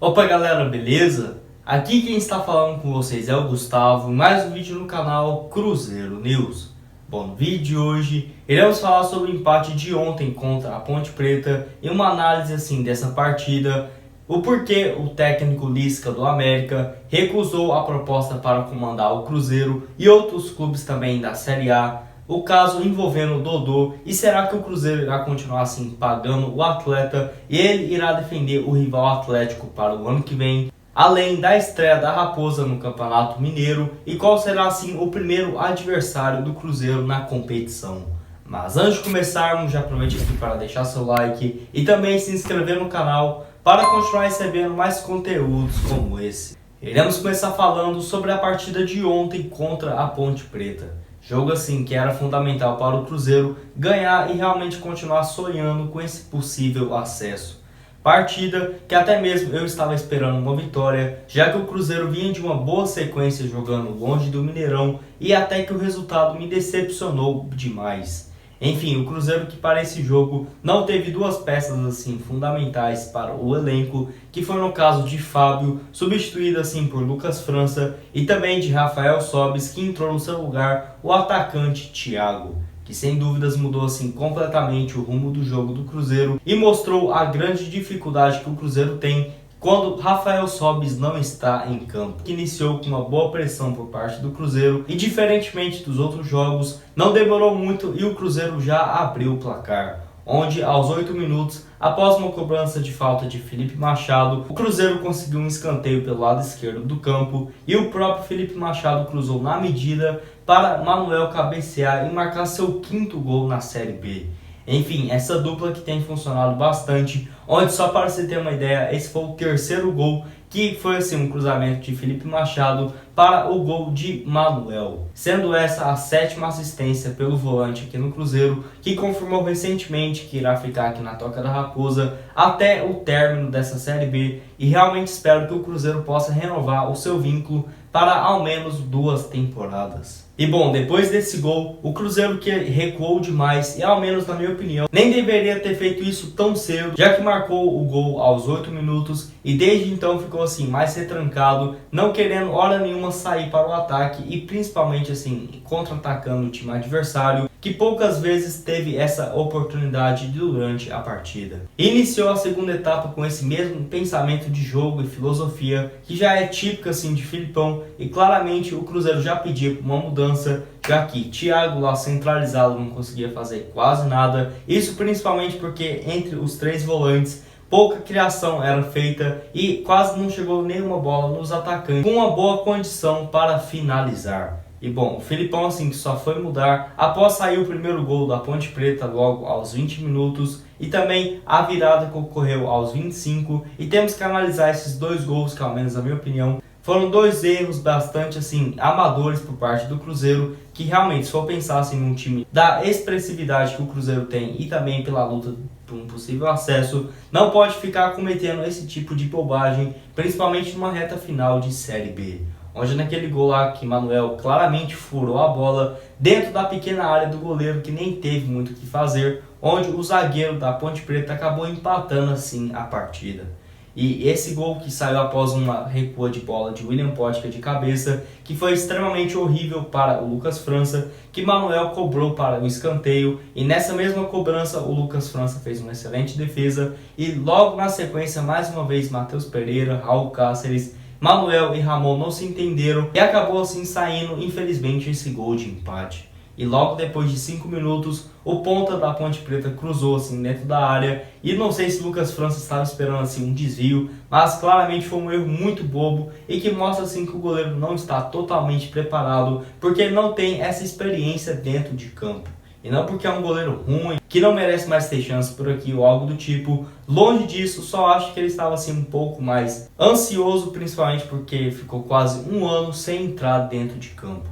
Opa galera, beleza? Aqui quem está falando com vocês é o Gustavo, mais um vídeo no canal Cruzeiro News. Bom, no vídeo de hoje iremos falar sobre o empate de ontem contra a Ponte Preta e uma análise assim dessa partida, o porquê o técnico Lisca do América recusou a proposta para comandar o Cruzeiro e outros clubes também da Série A, o caso envolvendo o Dodô, e será que o Cruzeiro irá continuar assim pagando o atleta e ele irá defender o rival Atlético para o ano que vem, além da estreia da Raposa no Campeonato Mineiro, e qual será assim o primeiro adversário do Cruzeiro na competição. Mas antes de começarmos, já aproveite aqui para deixar seu like e também se inscrever no canal para continuar recebendo mais conteúdos como esse. Iremos começar falando sobre a partida de ontem contra a Ponte Preta. Jogo assim que era fundamental para o Cruzeiro ganhar e realmente continuar sonhando com esse possível acesso. Partida que até mesmo eu estava esperando uma vitória, já que o Cruzeiro vinha de uma boa sequência jogando longe do Mineirão e até que o resultado me decepcionou demais. Enfim, o Cruzeiro que para esse jogo não teve duas peças assim fundamentais para o elenco, que foi no caso de Fábio, substituído assim por Lucas França, e também de Rafael Sobis, que entrou no seu lugar o atacante Thiago, que sem dúvidas mudou assim completamente o rumo do jogo do Cruzeiro e mostrou a grande dificuldade que o Cruzeiro tem quando Rafael Sobis não está em campo, que iniciou com uma boa pressão por parte do Cruzeiro e, diferentemente dos outros jogos, não demorou muito e o Cruzeiro já abriu o placar, onde aos 8 minutos, após uma cobrança de falta de Felipe Machado, o Cruzeiro conseguiu um escanteio pelo lado esquerdo do campo e o próprio Felipe Machado cruzou na medida para Manuel cabecear e marcar seu quinto gol na Série B. Enfim, essa dupla que tem funcionado bastante, onde só para você ter uma ideia, esse foi o terceiro gol, que foi assim um cruzamento de Felipe Machado para o gol de Manuel, sendo essa a 7ª assistência pelo volante aqui no Cruzeiro, que confirmou recentemente que irá ficar aqui na Toca da Raposa até o término dessa Série B, e realmente espero que o Cruzeiro possa renovar o seu vínculo para ao menos 2 temporadas. E bom, depois desse gol, o Cruzeiro que recuou demais e, ao menos na minha opinião, nem deveria ter feito isso tão cedo, já que marcou o gol aos 8 minutos e desde então ficou assim mais retrancado, não querendo hora nenhuma sair para o ataque e principalmente assim contra-atacando o time adversário, que poucas vezes teve essa oportunidade durante a partida. Iniciou a segunda etapa com esse mesmo pensamento de jogo e filosofia que já é típica assim de Filipão, e claramente o Cruzeiro já pedia uma mudança, já que Thiago lá centralizado não conseguia fazer quase nada, isso principalmente porque entre os 3 volantes pouca criação era feita e quase não chegou nenhuma bola nos atacantes com uma boa condição para finalizar. E bom, o Filipão assim que só foi mudar após sair o primeiro gol da Ponte Preta logo aos 20 minutos e também a virada que ocorreu aos 25, e temos que analisar esses 2 gols que, ao menos na minha opinião, foram 2 erros bastante assim amadores por parte do Cruzeiro, que realmente, se for pensar assim num time da expressividade que o Cruzeiro tem e também pela luta por um possível acesso, não pode ficar cometendo esse tipo de bobagem, principalmente numa reta final de Série B, onde naquele gol lá que Manuel claramente furou a bola dentro da pequena área do goleiro, que nem teve muito o que fazer, onde o zagueiro da Ponte Preta acabou empatando assim a partida. E esse gol que saiu após uma recua de bola de William Potker de cabeça, que foi extremamente horrível para o Lucas França, que Manuel cobrou para o escanteio, e nessa mesma cobrança o Lucas França fez uma excelente defesa, e logo na sequência mais uma vez Matheus Pereira, Raul Cáceres, Manuel e Ramon não se entenderam e acabou assim saindo infelizmente esse gol de empate. E logo depois de 5 minutos, o ponta da Ponte Preta cruzou assim dentro da área, e não sei se Lucas França estava esperando assim um desvio, mas claramente foi um erro muito bobo e que mostra assim que o goleiro não está totalmente preparado, porque ele não tem essa experiência dentro de campo. E não porque é um goleiro ruim, que não merece mais ter chance por aqui ou algo do tipo. Longe disso, só acho que ele estava assim um pouco mais ansioso, principalmente porque ficou quase um ano sem entrar dentro de campo.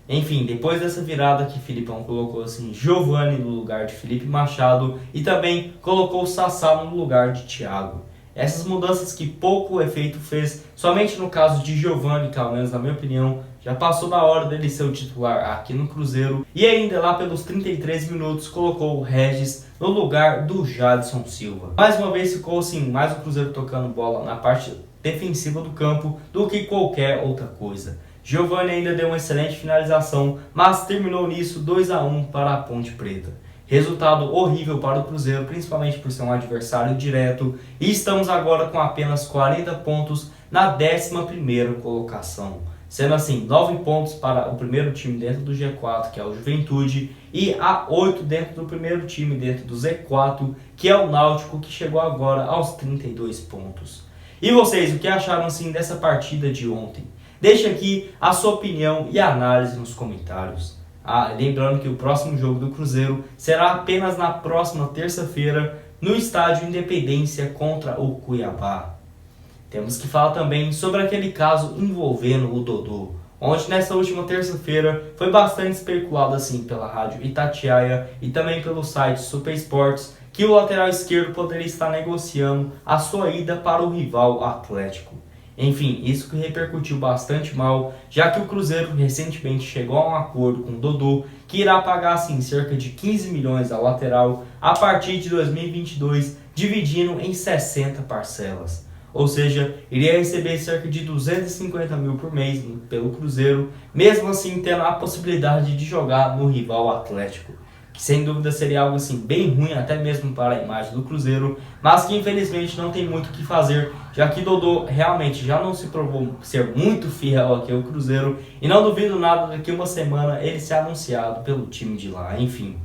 Enfim, depois dessa virada que Filipão colocou assim Giovani no lugar de Felipe Machado e também colocou o Sassá no lugar de Thiago. Essas mudanças que pouco efeito fez, somente no caso de Giovani, que ao menos na minha opinião, já passou da hora dele ser o titular aqui no Cruzeiro. E ainda lá pelos 33 minutos colocou o Regis no lugar do Jadson Silva. Mais uma vez ficou assim, mais o Cruzeiro tocando bola na parte defensiva do campo do que qualquer outra coisa. Giovani ainda deu uma excelente finalização, mas terminou nisso 2-1 para a Ponte Preta. Resultado horrível para o Cruzeiro, principalmente por ser um adversário direto, e estamos agora com apenas 40 pontos na 11ª colocação. Sendo assim, 9 pontos para o primeiro time dentro do G4, que é o Juventude, e a 8 dentro do primeiro time dentro do Z4, que é o Náutico, que chegou agora aos 32 pontos. E vocês, o que acharam assim dessa partida de ontem? Deixe aqui a sua opinião e análise nos comentários. Lembrando que o próximo jogo do Cruzeiro será apenas na próxima terça-feira no estádio Independência contra o Cuiabá. Temos que falar também sobre aquele caso envolvendo o Dodô, onde nessa última terça-feira foi bastante especulado assim pela rádio Itatiaia e também pelo site Super Sports que o lateral esquerdo poderia estar negociando a sua ida para o rival Atlético. Enfim, isso que repercutiu bastante mal, já que o Cruzeiro recentemente chegou a um acordo com o Dodô que irá pagar assim cerca de 15 milhões ao lateral a partir de 2022, dividindo em 60 parcelas. Ou seja, iria receber cerca de 250 mil por mês pelo Cruzeiro, mesmo assim tendo a possibilidade de jogar no rival Atlético, que sem dúvida seria algo assim bem ruim até mesmo para a imagem do Cruzeiro, mas que infelizmente não tem muito o que fazer, já que Dodô realmente já não se provou ser muito fiel aqui ao Cruzeiro, e não duvido nada daqui uma semana ele ser anunciado pelo time de lá, enfim.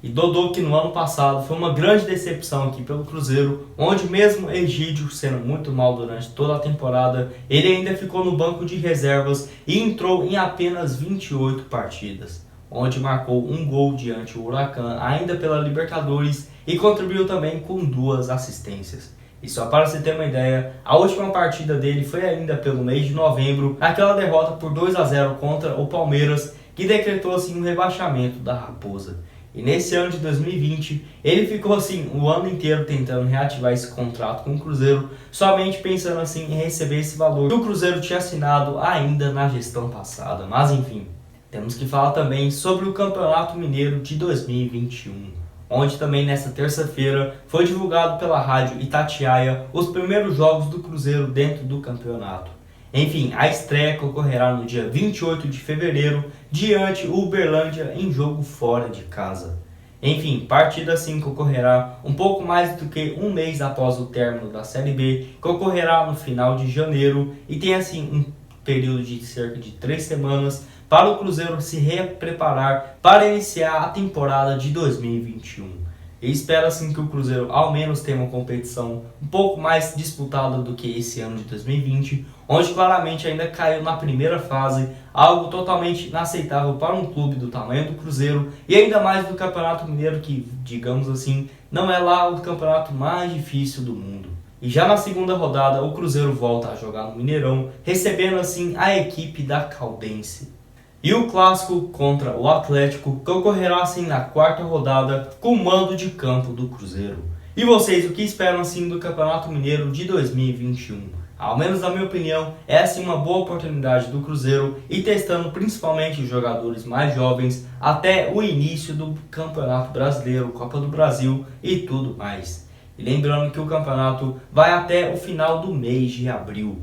E Dodô, que no ano passado foi uma grande decepção aqui pelo Cruzeiro, onde mesmo Egídio sendo muito mal durante toda a temporada, ele ainda ficou no banco de reservas e entrou em apenas 28 partidas, onde marcou um gol diante do Huracan ainda pela Libertadores e contribuiu também com 2 assistências. E só para você ter uma ideia, a última partida dele foi ainda pelo mês de novembro, naquela derrota por 2-0 contra o Palmeiras, que decretou assim um rebaixamento da Raposa. E nesse ano de 2020, ele ficou assim o ano inteiro tentando reativar esse contrato com o Cruzeiro, somente pensando assim em receber esse valor que o Cruzeiro tinha assinado ainda na gestão passada. Mas enfim, temos que falar também sobre o Campeonato Mineiro de 2021, onde também nessa terça-feira foi divulgado pela rádio Itatiaia os primeiros jogos do Cruzeiro dentro do campeonato. Enfim, a estreia que ocorrerá no dia 28 de fevereiro, diante o Uberlândia em jogo fora de casa. Enfim, partida assim que ocorrerá um pouco mais do que um mês após o término da Série B, que ocorrerá no final de janeiro, e tem assim um período de cerca de 3 semanas para o Cruzeiro se repreparar para iniciar a temporada de 2021. E espero assim que o Cruzeiro ao menos tenha uma competição um pouco mais disputada do que esse ano de 2020, onde claramente ainda caiu na primeira fase, algo totalmente inaceitável para um clube do tamanho do Cruzeiro e ainda mais do Campeonato Mineiro, que, digamos assim, não é lá o campeonato mais difícil do mundo. E já na segunda rodada, o Cruzeiro volta a jogar no Mineirão, recebendo assim a equipe da Caldense. E o clássico contra o Atlético, que ocorrerá assim na 4ª rodada, com o mando de campo do Cruzeiro. E vocês, o que esperam assim do Campeonato Mineiro de 2021? Ao menos na minha opinião, é assim uma boa oportunidade do Cruzeiro e testando principalmente os jogadores mais jovens até o início do Campeonato Brasileiro, Copa do Brasil e tudo mais. E lembrando que o campeonato vai até o final do mês de abril.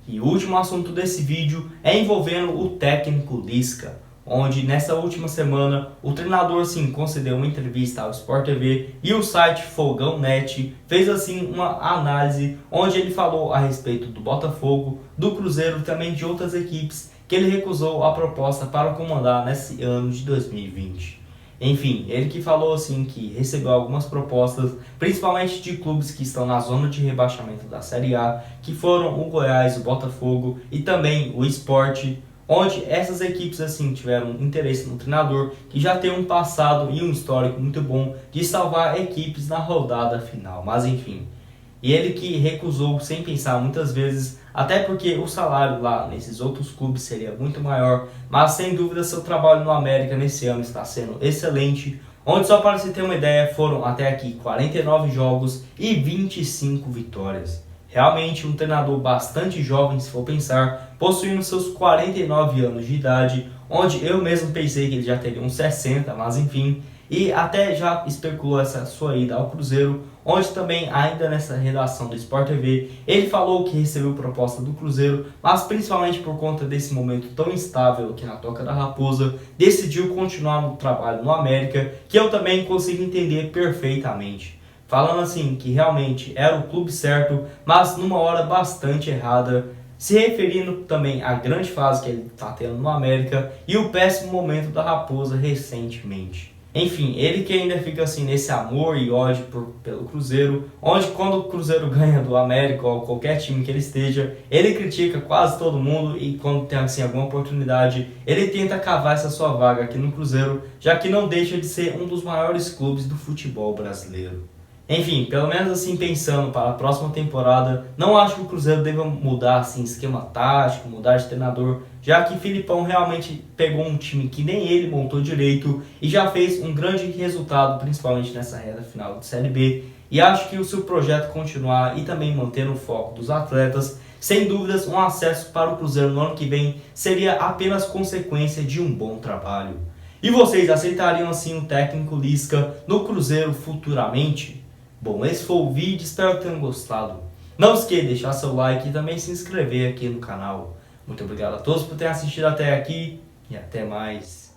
E o último assunto desse vídeo é envolvendo o técnico Lisca, onde nessa última semana o treinador sim concedeu uma entrevista ao Sport TV e o site Fogão Net fez assim uma análise onde ele falou a respeito do Botafogo, do Cruzeiro e também de outras equipes que ele recusou a proposta para comandar nesse ano de 2020. Enfim, ele que falou assim que recebeu algumas propostas, principalmente de clubes que estão na zona de rebaixamento da Série A, que foram o Goiás, o Botafogo e também o Sport, onde essas equipes assim tiveram interesse no treinador, que já tem um passado e um histórico muito bom de salvar equipes na rodada final, mas enfim. E ele que recusou sem pensar muitas vezes, até porque o salário lá nesses outros clubes seria muito maior, mas sem dúvida seu trabalho no América nesse ano está sendo excelente, onde só para você ter uma ideia foram até aqui 49 jogos e 25 vitórias. Realmente um treinador bastante jovem, se for pensar, possuindo seus 49 anos de idade, onde eu mesmo pensei que ele já teria uns 60, mas enfim. e até já especulou essa sua ida ao Cruzeiro, onde também, ainda nessa redação do Sport TV, ele falou que recebeu proposta do Cruzeiro, mas principalmente por conta desse momento tão instável aqui na Toca da Raposa, decidiu continuar no trabalho no América, que eu também consigo entender perfeitamente. Falando assim, que realmente era o clube certo, mas numa hora bastante errada, se referindo também à grande fase que ele está tendo no América e o péssimo momento da Raposa recentemente. Enfim, ele que ainda fica assim nesse amor e ódio pelo Cruzeiro, onde quando o Cruzeiro ganha do América ou qualquer time que ele esteja, ele critica quase todo mundo e quando tem assim alguma oportunidade, ele tenta cavar essa sua vaga aqui no Cruzeiro, já que não deixa de ser um dos maiores clubes do futebol brasileiro. Enfim, pelo menos assim pensando para a próxima temporada, não acho que o Cruzeiro deva mudar assim esquema tático, mudar de treinador, já que Filipão realmente pegou um time que nem ele montou direito e já fez um grande resultado, principalmente nessa reta final de Série B. E acho que o seu projeto continuar e também manter o foco dos atletas, sem dúvidas um acesso para o Cruzeiro no ano que vem seria apenas consequência de um bom trabalho. E vocês aceitariam assim o técnico Lisca no Cruzeiro futuramente? Bom, esse foi o vídeo, espero que tenham gostado. Não esqueça de deixar seu like e também se inscrever aqui no canal. Muito obrigado a todos por terem assistido até aqui e até mais.